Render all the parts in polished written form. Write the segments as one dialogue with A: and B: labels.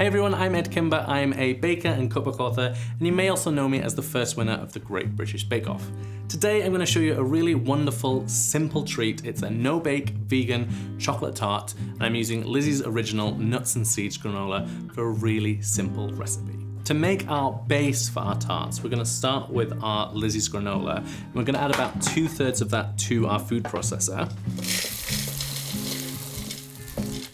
A: Hey everyone, I'm Ed Kimber. I'm a baker and cookbook author, and you may also know me as the first winner of the Great British Bake Off. Today I'm going to show you a really wonderful, simple treat. It's a no-bake, vegan chocolate tart, and I'm using Lizzie's Original Nuts and Seeds granola for a really simple recipe. To make our base for our tarts, we're going to start with our Lizzie's granola, and we're going to add about 2/3 of that to our food processor.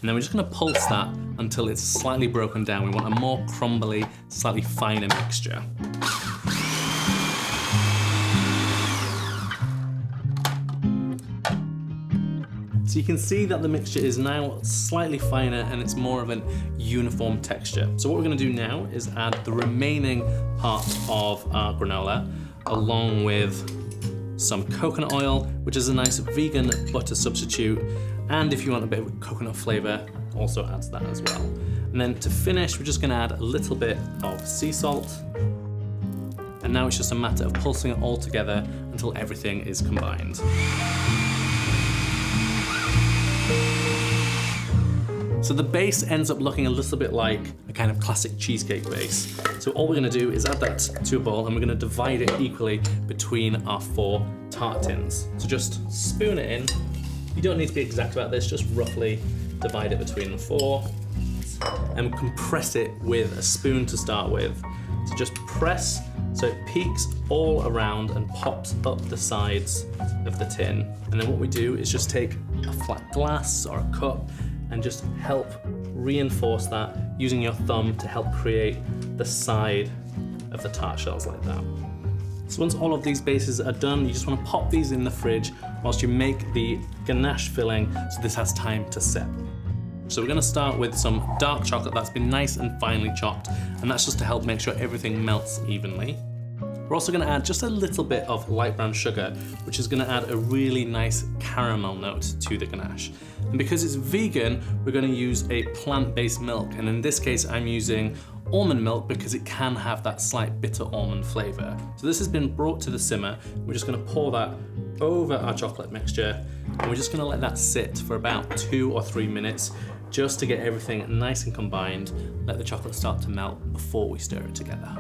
A: And then we're just going to pulse that until it's slightly broken down. We want a more crumbly, slightly finer mixture. So you can see that the mixture is now slightly finer and it's more of a uniform texture. So what we're going to do now is add the remaining part of our granola along with some coconut oil, which is a nice vegan butter substitute. And if you want a bit of coconut flavor, also adds that as well. And then to finish, we're just gonna add a little bit of sea salt. And now it's just a matter of pulsing it all together until everything is combined. So the base ends up looking a little bit like a kind of classic cheesecake base. So all we're gonna do is add that to a bowl and we're gonna divide it equally between our 4 tart tins. So just spoon it in. You don't need to be exact about this, just roughly divide it between the 4 and compress it with a spoon to start with. So just press so it peaks all around and pops up the sides of the tin. And then what we do is just take a flat glass or a cup and just help reinforce that using your thumb to help create the side of the tart shells like that. So once all of these bases are done, you just want to pop these in the fridge whilst you make the ganache filling so this has time to set. So we're going to start with some dark chocolate that's been nice and finely chopped, and that's just to help make sure everything melts evenly. We're also going to add just a little bit of light brown sugar, which is going to add a really nice caramel note to the ganache. And because it's vegan, we're going to use a plant-based milk, and in this case I'm using almond milk because it can have that slight bitter almond flavor. So this has been brought to the simmer. We're just going to pour that over our chocolate mixture, and we're just going to let that sit for about 2 or 3 minutes just to get everything nice and combined. Let the chocolate start to melt before we stir it together.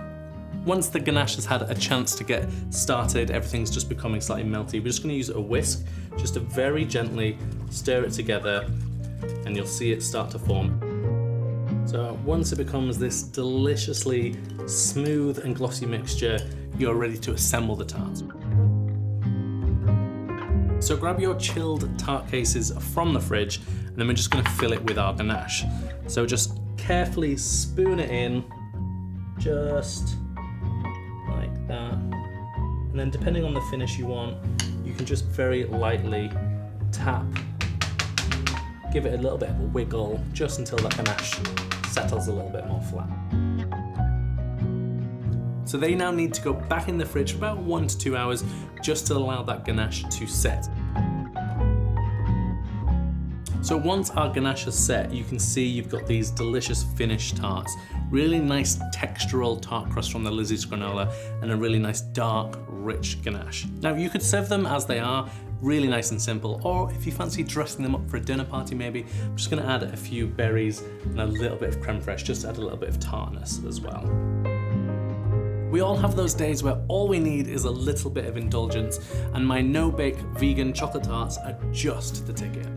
A: Once the ganache has had a chance to get started, everything's just becoming slightly melty, we're just going to use a whisk just to very gently stir it together, and you'll see it start to form. So once it becomes this deliciously smooth and glossy mixture, you're ready to assemble the tarts. So grab your chilled tart cases from the fridge, and then we're just going to fill it with our ganache. So just carefully spoon it in, just like that. And then depending on the finish you want, you can just very lightly tap, give it a little bit of a wiggle, just until that ganache settles a little bit more flat. So they now need to go back in the fridge for about 1 to 2 hours just to allow that ganache to set. So once our ganache has set, you can see you've got these delicious finished tarts. Really nice textural tart crust from the Lizzie's granola and a really nice dark, rich ganache. Now you could serve them as they are, really nice and simple, or if you fancy dressing them up for a dinner party maybe, I'm just going to add a few berries and a little bit of creme fraiche just to add a little bit of tartness as well. We all have those days where all we need is a little bit of indulgence, and my no-bake vegan chocolate tarts are just the ticket.